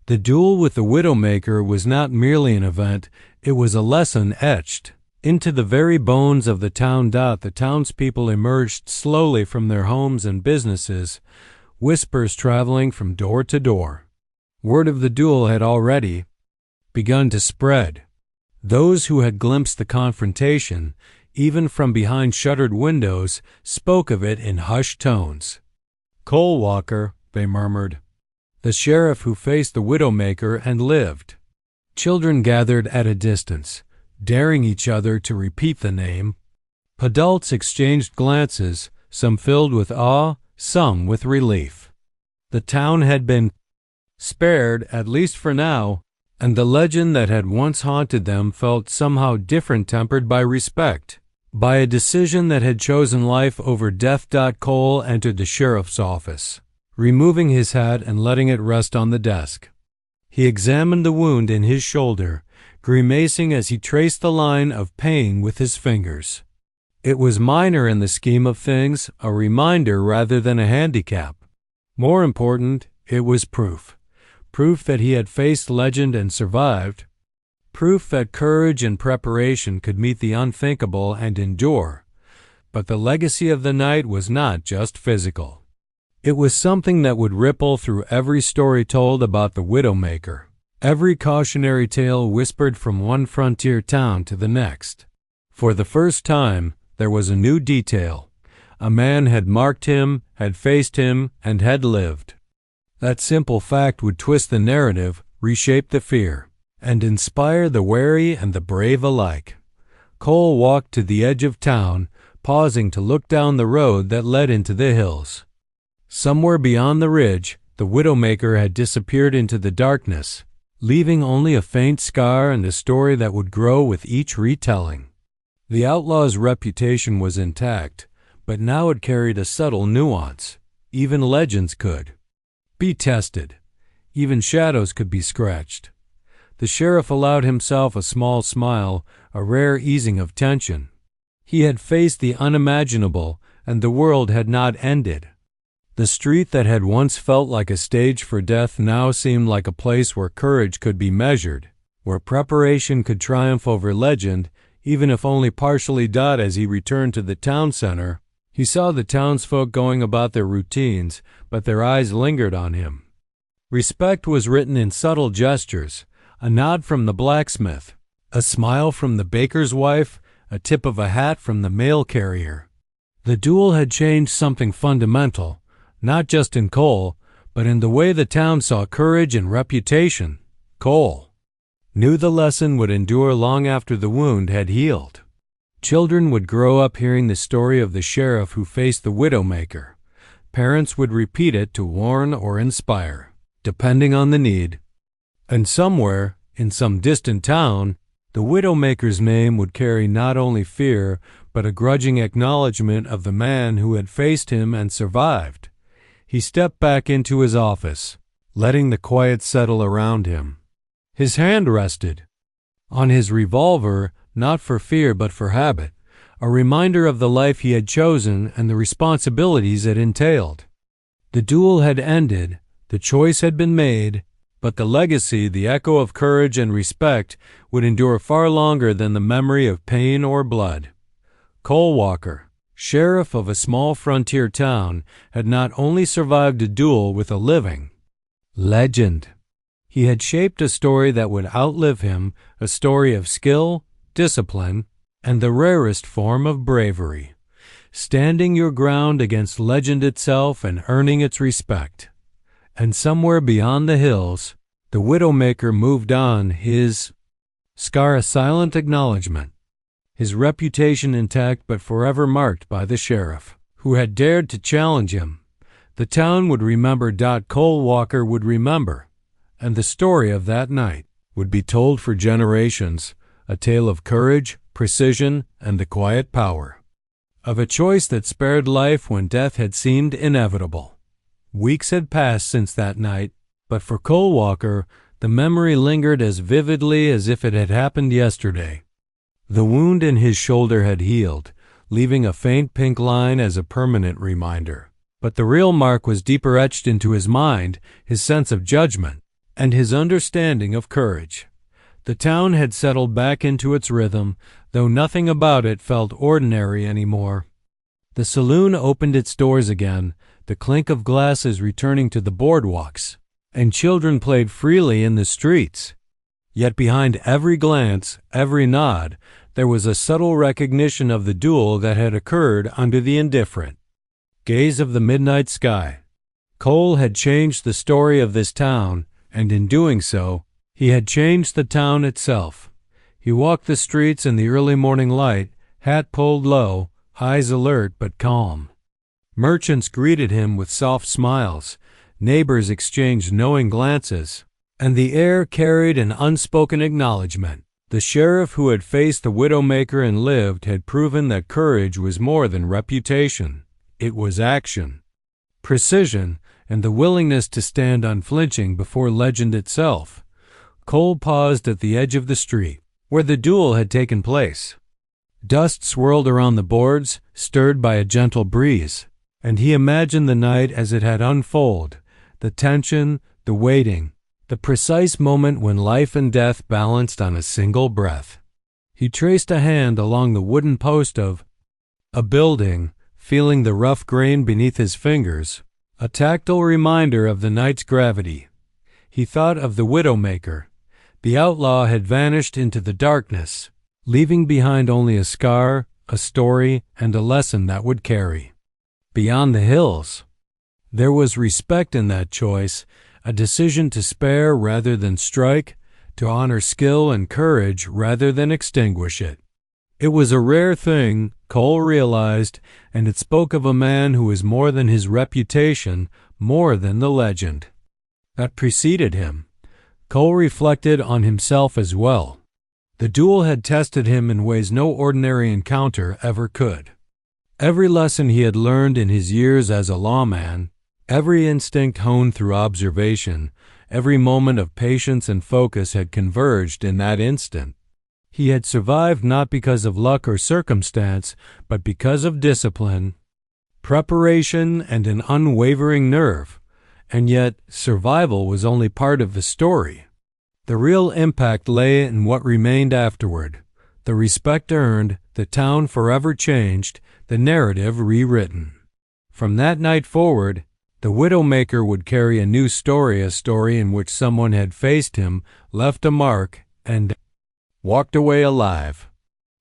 The duel with the widowmaker was not merely an event, it was a lesson etched into the very bones of the town. The townspeople emerged slowly from their homes and businesses, whispers traveling from door to door. Word of the duel had already begun to spread. Those who had glimpsed the confrontation, even from behind shuttered windows, spoke of it in hushed tones. "Cole Walker," they murmured. "The sheriff who faced the widowmaker and lived." Children gathered at a distance, daring each other to repeat the name. Adults exchanged glances, some filled with awe, some with relief. The town had been spared, at least for now, and the legend that had once haunted them felt somehow different, tempered by respect, by a decision that had chosen life over death. Cole entered the sheriff's office, removing his hat and letting it rest on the desk. He examined the wound in his shoulder, grimacing as he traced the line of pain with his fingers. It was minor in the scheme of things, a reminder rather than a handicap. More important, it was proof. Proof that he had faced legend and survived. Proof that courage and preparation could meet the unthinkable and endure. But the legacy of the night was not just physical. It was something that would ripple through every story told about the widowmaker, every cautionary tale whispered from one frontier town to the next. For the first time, there was a new detail. A man had marked him, had faced him, and had lived. That simple fact would twist the narrative, reshape the fear, and inspire the wary and the brave alike. Cole walked to the edge of town, pausing to look down the road that led into the hills. Somewhere beyond the ridge, the widowmaker had disappeared into the darkness, leaving only a faint scar and a story that would grow with each retelling. The outlaw's reputation was intact, but now it carried a subtle nuance. Even legends could be tested. Even shadows could be scratched. The sheriff allowed himself a small smile, a rare easing of tension. He had faced the unimaginable, and the world had not ended. The street that had once felt like a stage for death now seemed like a place where courage could be measured, where preparation could triumph over legend, even if only partially. As he returned to the town center, he saw the townsfolk going about their routines, but their eyes lingered on him. Respect was written in subtle gestures, a nod from the blacksmith, a smile from the baker's wife, a tip of a hat from the mail carrier. The duel had changed something fundamental, not just in Cole, but in the way the town saw courage and reputation. Cole knew the lesson would endure long after the wound had healed. Children would grow up hearing the story of the sheriff who faced the widowmaker. Parents would repeat it to warn or inspire, depending on the need. And somewhere, in some distant town, the widowmaker's name would carry not only fear, but a grudging acknowledgement of the man who had faced him and survived. He stepped back into his office, letting the quiet settle around him. His hand rested, On his revolver, not for fear but for habit, a reminder of the life he had chosen and the responsibilities it entailed. The duel had ended, the choice had been made, but the legacy, the echo of courage and respect, would endure far longer than the memory of pain or blood. Cole Walker, sheriff of a small frontier town, had not only survived a duel with a living legend. He had shaped a story that would outlive him, a story of skill, discipline, and the rarest form of bravery, standing your ground against legend itself and earning its respect. And somewhere beyond the hills, the Widowmaker moved on, his scar a silent acknowledgment, his reputation intact but forever marked by the sheriff, who had dared to challenge him. The town would remember. Cole Walker would remember, and the story of that night would be told for generations, a tale of courage, precision, and the quiet power of a choice that spared life when death had seemed inevitable. Weeks had passed since that night, but for Cole Walker, the memory lingered as vividly as if it had happened yesterday. The wound in his shoulder had healed, leaving a faint pink line as a permanent reminder. But the real mark was deeper etched into his mind, his sense of judgment, and his understanding of courage. The town had settled back into its rhythm, though nothing about it felt ordinary anymore. The saloon opened its doors again, the clink of glasses returning to the boardwalks, and children played freely in the streets. Yet behind every glance, every nod, there was a subtle recognition of the duel that had occurred under the indifferent gaze of the midnight sky. Cole had changed the story of this town, and in doing so, he had changed the town itself. He walked the streets in the early morning light, hat pulled low, eyes alert but calm. Merchants greeted him with soft smiles, neighbors exchanged knowing glances, and the air carried an unspoken acknowledgment. The sheriff who had faced the Widowmaker and lived had proven that courage was more than reputation. It was action, precision, and the willingness to stand unflinching before legend itself. Cole paused at the edge of the street, where the duel had taken place. Dust swirled around the boards, stirred by a gentle breeze, and he imagined the night as it had unfolded, the tension, the waiting, the precise moment when life and death balanced on a single breath. He traced a hand along the wooden post of a building, feeling the rough grain beneath his fingers, a tactile reminder of the night's gravity. He thought of the Widowmaker. The outlaw had vanished into the darkness, leaving behind only a scar, a story, and a lesson that would carry. Beyond the hills, there was respect in that choice, a decision to spare rather than strike, to honor skill and courage rather than extinguish it. It was a rare thing, Cole realized, and it spoke of a man who was more than his reputation, more than the legend that preceded him. Cole reflected on himself as well. The duel had tested him in ways no ordinary encounter ever could. Every lesson he had learned in his years as a lawman, every instinct honed through observation, every moment of patience and focus had converged in that instant. He had survived not because of luck or circumstance, but because of discipline, preparation, and an unwavering nerve. And yet, survival was only part of the story. The real impact lay in what remained afterward. The respect earned, the town forever changed, the narrative rewritten. From that night forward, the Widowmaker would carry a new story, a story in which someone had faced him, left a mark, and walked away alive.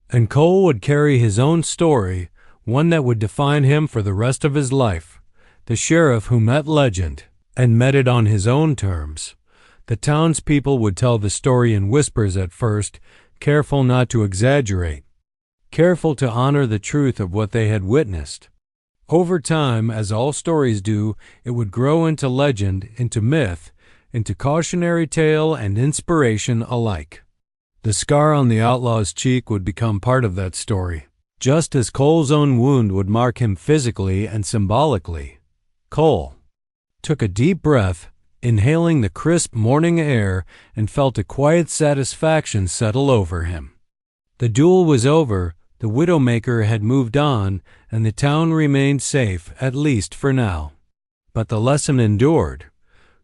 And Cole would carry his own story, one that would define him for the rest of his life. The sheriff who met legend, and met it on his own terms. The townspeople would tell the story in whispers at first, careful not to exaggerate, careful to honor the truth of what they had witnessed. Over time, as all stories do, it would grow into legend, into myth, into cautionary tale and inspiration alike. The scar on the outlaw's cheek would become part of that story, just as Cole's own wound would mark him physically and symbolically. Cole took a deep breath, inhaling the crisp morning air, and felt a quiet satisfaction settle over him. The duel was over, the widowmaker had moved on, and the town remained safe, at least for now. But the lesson endured.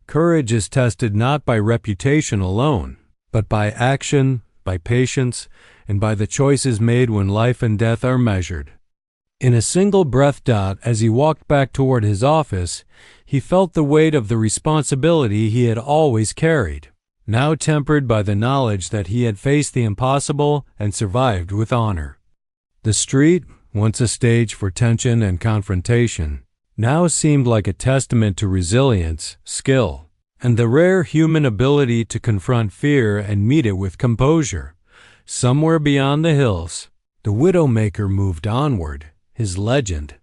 Courage is tested not by reputation alone, but by action, by patience, and by the choices made when life and death are measured. In a single breath, as he walked back toward his office, he felt the weight of the responsibility he had always carried, now tempered by the knowledge that he had faced the impossible and survived with honor. The street, once a stage for tension and confrontation, now seemed like a testament to resilience, skill, and the rare human ability to confront fear and meet it with composure. Somewhere beyond the hills, the widowmaker moved onward, his legend,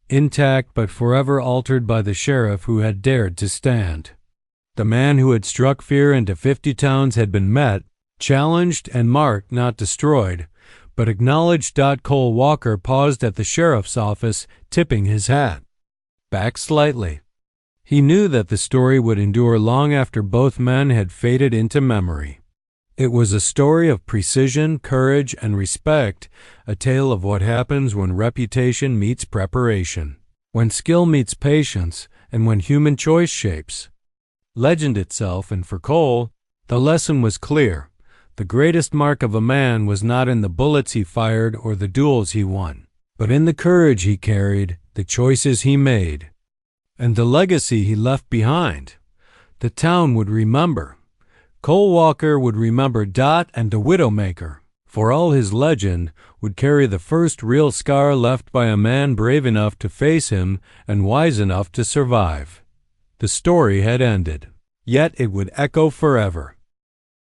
intact but forever altered by the sheriff who had dared to stand. The man who had struck fear into 50 towns had been met, challenged, and marked, not destroyed, but acknowledged. Cole Walker paused at the sheriff's office, tipping his hat back slightly. He knew that the story would endure long after both men had faded into memory. It was a story of precision, courage, and respect, a tale of what happens when reputation meets preparation, when skill meets patience, and when human choice shapes legend itself. And for Cole, the lesson was clear. The greatest mark of a man was not in the bullets he fired or the duels he won, but in the courage he carried, the choices he made, and the legacy he left behind. The town would remember. Cole Walker would remember and the widowmaker, for all his legend, would carry the first real scar left by a man brave enough to face him and wise enough to survive. The story had ended, yet it would echo forever.